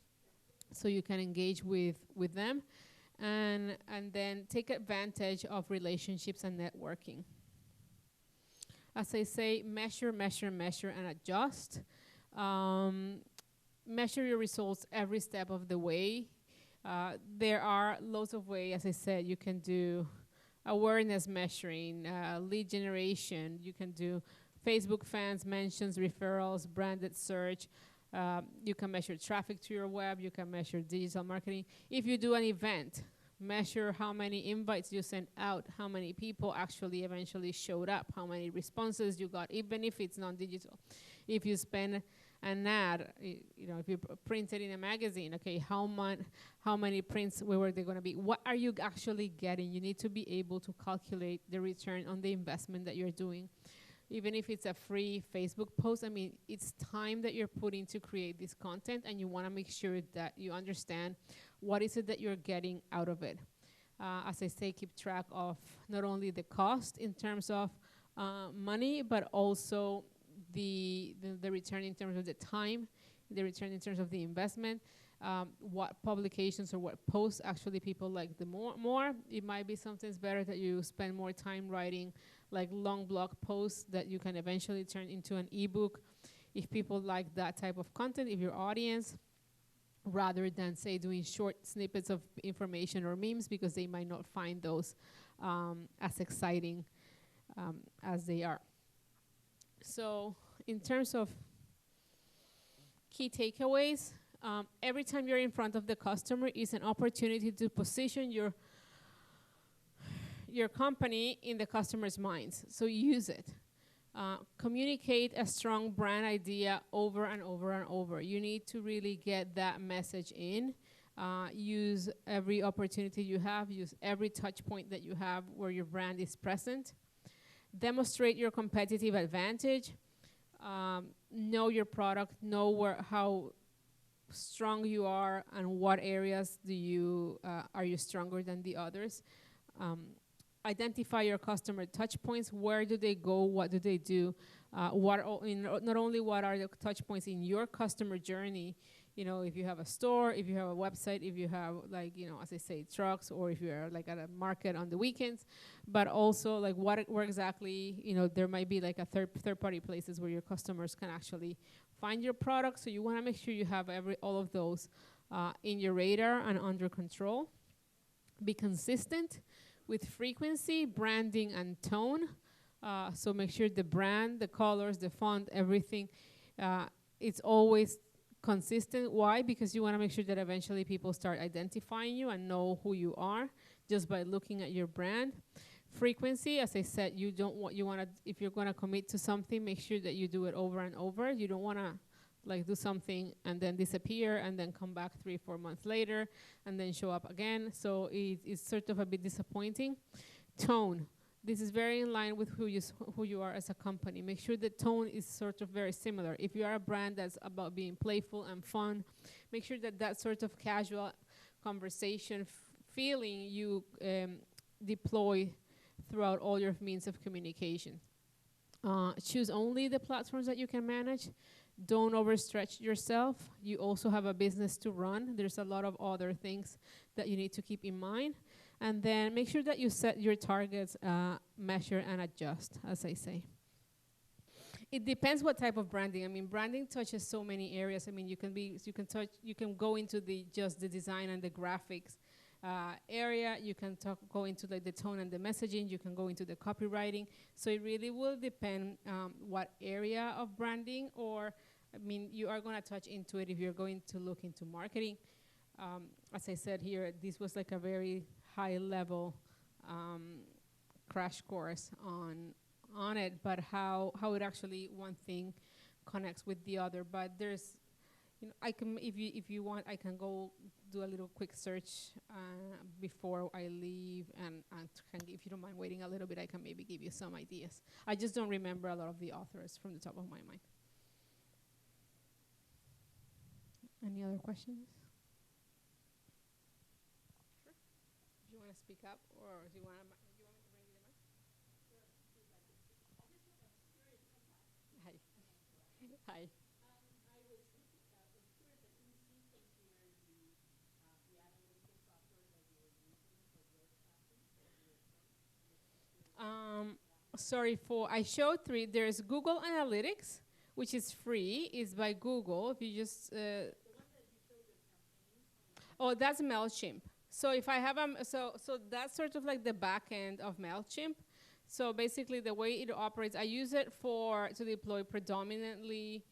so you can engage with them, and then take advantage of relationships and networking. As I say, measure, measure, measure, and adjust. Um, Measure your results every step of the way. There are lots of ways, as I said, you can do awareness measuring, lead generation. You can do Facebook fans, mentions, referrals, branded search. You can measure traffic to your web. You can measure digital marketing. If you do an event, measure how many invites you sent out, how many people actually eventually showed up, how many responses you got, even if it's non-digital. If you spend an ad, if you print it in a magazine, okay, how many prints were they going to be? What are you actually getting? You need to be able to calculate the return on the investment that you're doing. Even if it's a free Facebook post, I mean, it's time that you're putting to create this content, and you want to make sure that you understand what is it that you're getting out of it. As I say, keep track of not only the cost in terms of money, but also the return in terms of the time, the return in terms of the investment, what publications or what posts actually people like the more. It might be sometimes better that you spend more time writing like long blog posts that you can eventually turn into an ebook if people like that type of content, if your audience, rather than say doing short snippets of information or memes, because they might not find those as exciting as they are. So in terms of key takeaways, every time you're in front of the customer is an opportunity to position your company in the customer's minds. So use it. Communicate a strong brand idea over and over and over. You need to really get that message in. Use every opportunity you have. Use every touch point that you have where your brand is present. Demonstrate your competitive advantage. Know your product. Know how strong you are and what areas are you stronger than the others. Identify your customer touch points. Where do they go? What do they do? Not only what are the touch points in your customer journey, if you have a store, if you have a website, if you have as I say, trucks, or if you're like at a market on the weekends, but also like where exactly, there might be like a third party places where your customers can actually find your product. So you want to make sure you have all of those in your radar and under control. Be consistent with frequency, branding, and tone. So make sure the brand, the colors, the font, everything, it's always consistent. Why? Because you want to make sure that eventually people start identifying you and know who you are just by looking at your brand. Frequency, as I said, if you're going to commit to something, make sure that you do it over and over. You don't want to do something and then disappear and then come back 3-4 months later and then show up again. So it's sort of a bit disappointing. Tone. This is very in line with who you are as a company. Make sure the tone is sort of very similar. If you are a brand that's about being playful and fun, make sure that sort of casual conversation feeling you deploy throughout all your means of communication. Choose only the platforms that you can manage. Don't overstretch yourself. You also have a business to run. There's a lot of other things that you need to keep in mind. And then make sure that you set your targets, measure, and adjust, as I say. It depends what type of branding. I mean, branding touches so many areas. I mean, you can go into just the design and the graphics area. You can go into the tone and the messaging. You can go into the copywriting. So it really will depend what area of branding, or you are going to touch into it if you're going to look into marketing. As I said here, this was like a very high-level crash course on it, but how it actually one thing connects with the other. But there's, I can, if you want, I can go do a little quick search before I leave, and if you don't mind waiting a little bit, I can maybe give you some ideas. I just don't remember a lot of the authors from the top of my mind. Any other questions? Sure. Do you want to speak up, or do you want me to bring you the mic? Hi. Um, sorry for I showed three. There's Google Analytics, which is free. It's by Google. If you just oh, that's Mailchimp. So if I have so that's sort of like the back end of Mailchimp. So basically, the way it operates, I use it for to deploy predominantly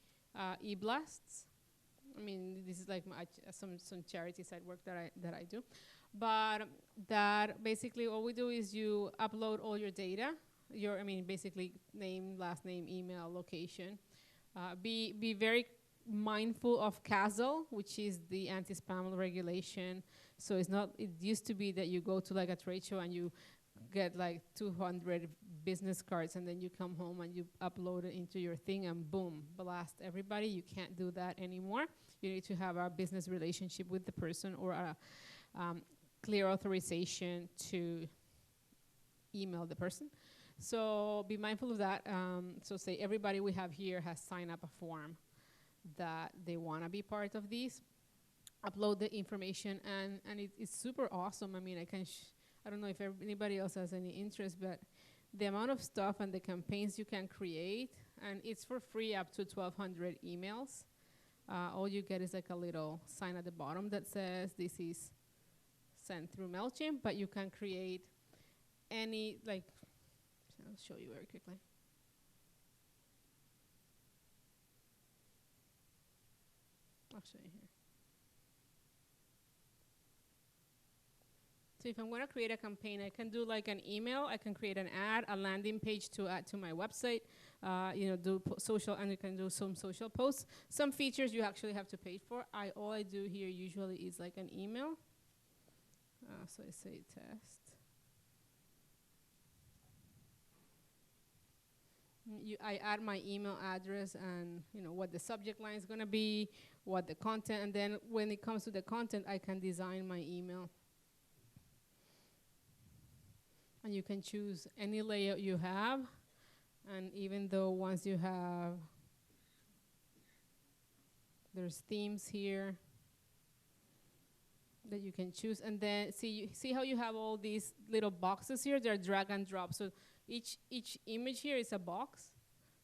e-blasts. I mean, this is like some charity side work that I do, but that basically all we do is you upload all your data, your I mean basically name, last name, email, location. Be very mindful of CASL, which is the anti-spam regulation. So it's not. It used to be that you go to like a trade show and you get like 200 business cards and then you come home and you upload it into your thing and boom, blast everybody. You can't do that anymore. You need to have a business relationship with the person or a clear authorization to email the person. So be mindful of that. So say everybody we have here has signed up a form that they want to be part of these. Upload the information and it's super awesome. I mean, I don't know if anybody else has any interest, but the amount of stuff and the campaigns you can create, and it's for free up to 1,200 emails. All you get is like a little sign at the bottom that says this is sent through MailChimp, but you can create any, like, I'll show you very quickly. I'll show you here. So if I'm going to create a campaign, I can do like an email, I can create an ad, a landing page to add to my website, do social, and you can do some social posts. Some features you actually have to pay for. All I do here usually is like an email. So I say test. I add my email address and what the subject line is going to be, what the content, and then when it comes to the content, I can design my email. And you can choose any layout you have. And even though once you have, there's themes here that you can choose. And then see how you have all these little boxes here? They're drag and drop. So each image here is a box.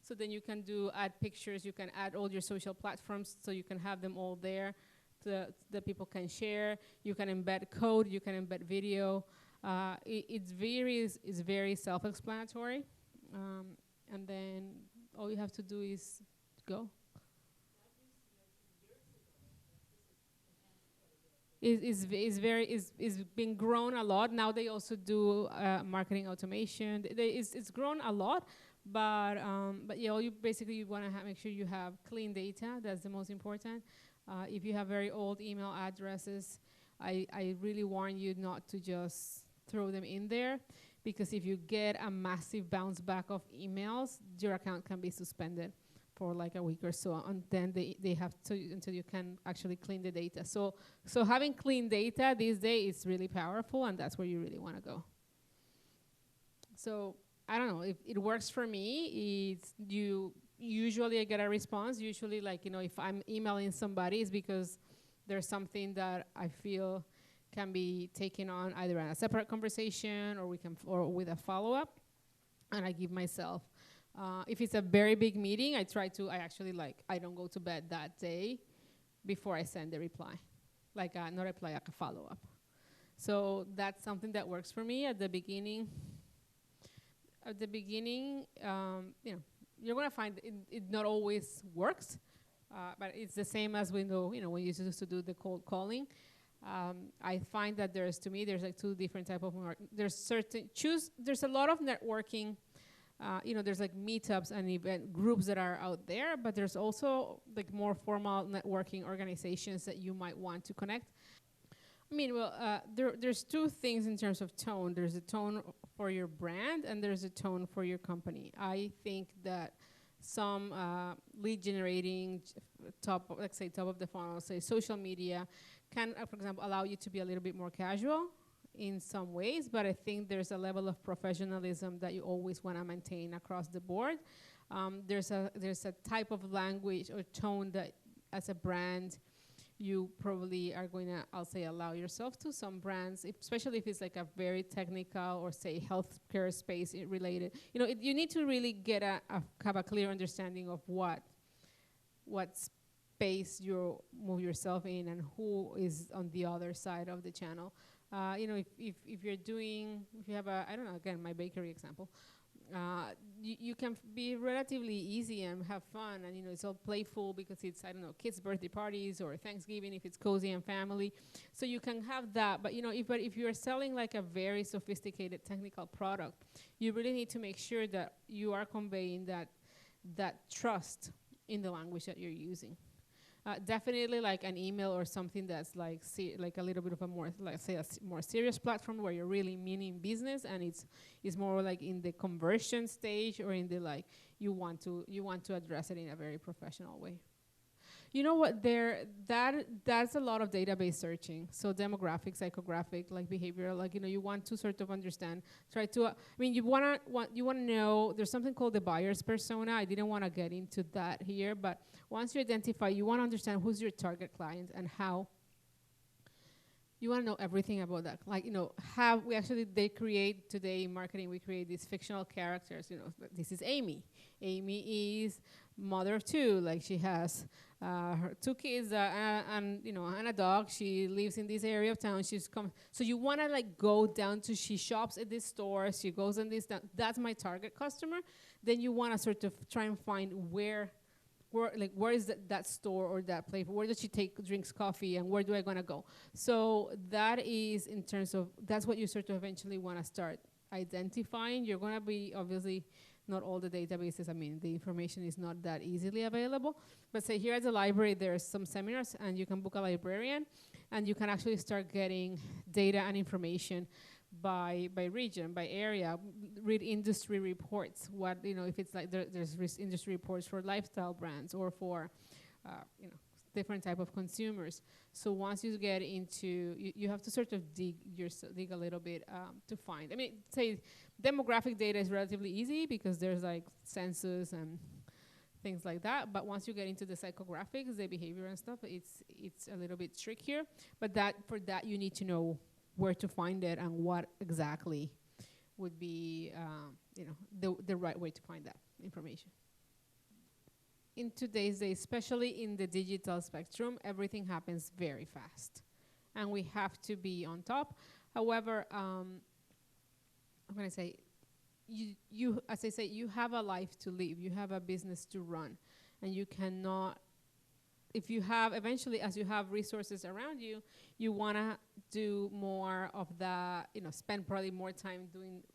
So then you can add pictures. You can add all your social platforms. So you can have them all there that people can share. You can embed code. You can embed video. It's very self-explanatory, and then all you have to do is go. It's been grown a lot. Now they also do marketing automation. It's grown a lot, but yeah, you want to make sure you have clean data. That's the most important. If you have very old email addresses, I really warn you not to just throw them in there, because if you get a massive bounce back of emails, your account can be suspended for like a week or so, and then they have to until you can actually clean the data. So having clean data these days is really powerful, and that's where you really want to go. So I don't know if it works for me. Usually I get a response. Usually, like if I'm emailing somebody, it's because there's something that I feel can be taken on either in a separate conversation or with a follow-up, and I give myself. If it's a very big meeting, I don't go to bed that day before I send the reply, not reply, like a follow-up. So that's something that works for me at the beginning. At the beginning, you're gonna find it not always works, but it's the same as when you used to do the cold calling. I find that there's like two different type of there's a lot of networking. There's like meetups and event groups that are out there, but there's also like more formal networking organizations that you might want to connect. I mean, there's two things in terms of tone. There's a tone for your brand and there's a tone for your company. I think that some lead generating top of the funnel, say social media, can, for example, allow you to be a little bit more casual in some ways, but I think there's a level of professionalism that you always want to maintain across the board. There's a type of language or tone that, as a brand, you probably are going to, I'll say, allow yourself to. Some brands, especially if it's like a very technical or say healthcare space related, you need to really have a clear understanding of what space you move yourself in and who is on the other side of the channel. If you have a, I don't know, again, my bakery example, you can be relatively easy and have fun, and it's all playful because it's, I don't know, kids' birthday parties or Thanksgiving if it's cozy and family. So you can have that, but if you're selling like a very sophisticated technical product, you really need to make sure that you are conveying that trust in the language that you're using. Definitely like an email or something that's like like a little bit of a more, like say, more serious platform where you're really meaning business, and it's more like in the conversion stage, or in the like you want to address it in a very professional way. You know what? That's a lot of database searching. So demographic, psychographic, like behavioral, like you want to sort of understand. You wanna know. There's something called the buyer's persona. I didn't want to get into that here, but once you identify, you want to understand who's your target client and how. You want to know everything about that. Like, how they create today in marketing, we create these fictional characters. This is Amy. Amy is mother of two. Like, she has her two kids and a dog. She lives in this area of town. So you want to like go down to, she shops at this store. She goes in this, that's my target customer. Then you want to sort of try and find where is that store or that place? Where does she drinks coffee, and where do I gonna go? So that is in terms of, that's what you sort of eventually want to start identifying. You're gonna be, obviously, not all the databases, the information is not that easily available. But say here at the library, there's some seminars, and you can book a librarian, and you can actually start getting data and information by region, by area. Read industry reports. If it's like there's industry reports for lifestyle brands or for different type of consumers. So once you get into, you have to sort of dig a little bit to find. Say demographic data is relatively easy because there's like census and things like that. But once you get into the psychographics, the behavior and stuff, it's a little bit trickier. But for that you need to know where to find it and what exactly would be the right way to find that information. In today's day, especially in the digital spectrum, everything happens very fast, and we have to be on top. However, I'm going to say, you as I say, you have a life to live, you have a business to run, and you cannot, if you have, eventually, as you have resources around you, you want to do more of that, spend probably more time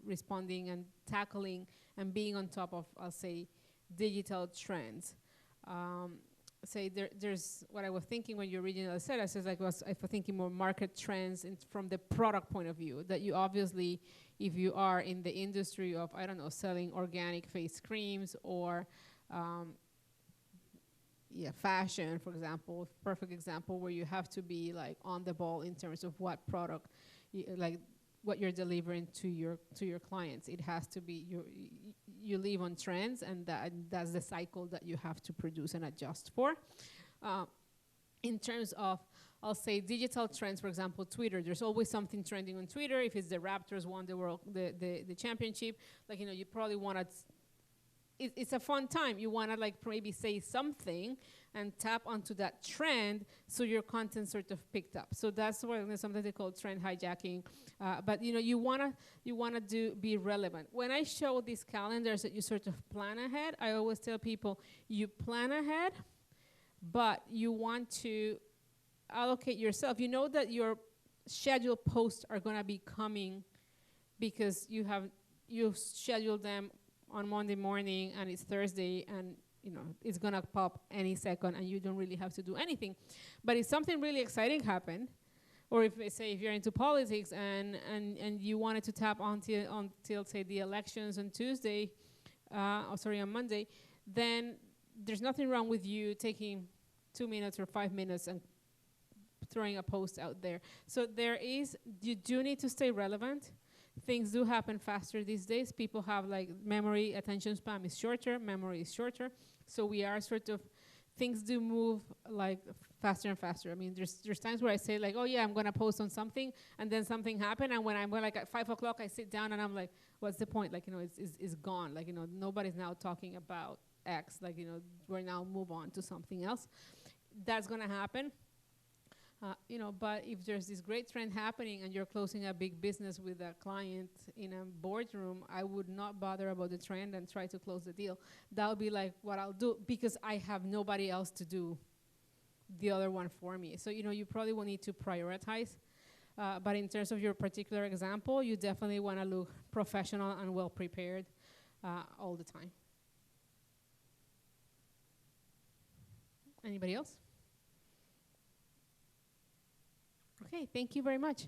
responding and tackling and being on top of, I'll say, digital trends. There's what I was thinking when you originally said, I was thinking more market trends from the product point of view, that you obviously, if you are in the industry of, I don't know, selling organic face creams or fashion, for example, perfect example, where you have to be like on the ball in terms of what product, what you're delivering to your clients. It has to be, you live on trends, and that's the cycle that you have to produce and adjust for. In terms of, I'll say, digital trends, for example, Twitter. There's always something trending on Twitter. If it's the Raptors won the championship, you probably want to. It's a fun time. You want to maybe say something and tap onto that trend so your content sort of picked up. So that's what something they call trend hijacking. But you wanna be relevant. When I show these calendars that you sort of plan ahead, I always tell people you plan ahead, but you want to allocate yourself. You know that your scheduled posts are gonna be coming because you've scheduled them on Monday morning, and it's Thursday, and it's gonna pop any second, and you don't really have to do anything. But if something really exciting happened, or if you're into politics and you wanted to tap until say the elections on Tuesday, on Monday, then there's nothing wrong with you taking 2 minutes or 5 minutes and throwing a post out there. So you do need to stay relevant. things do happen faster these days. People have like memory, attention span is shorter, memory is shorter. So we are sort of, things do move like faster and faster. I mean, there's times where I say like, oh yeah, I'm gonna post on something, and then something happened, and when I'm like at 5 o'clock, I sit down and I'm like, what's the point? Like, it's gone. Like, nobody's now talking about X. Like, we're now move on to something else. That's gonna happen. But if there's this great trend happening and you're closing a big business with a client in a boardroom, I would not bother about the trend and try to close the deal. That would be like what I'll do, because I have nobody else to do the other one for me. So, you probably will need to prioritize. But in terms of your particular example, you definitely want to look professional and well prepared all the time. Anybody else? Okay, thank you very much.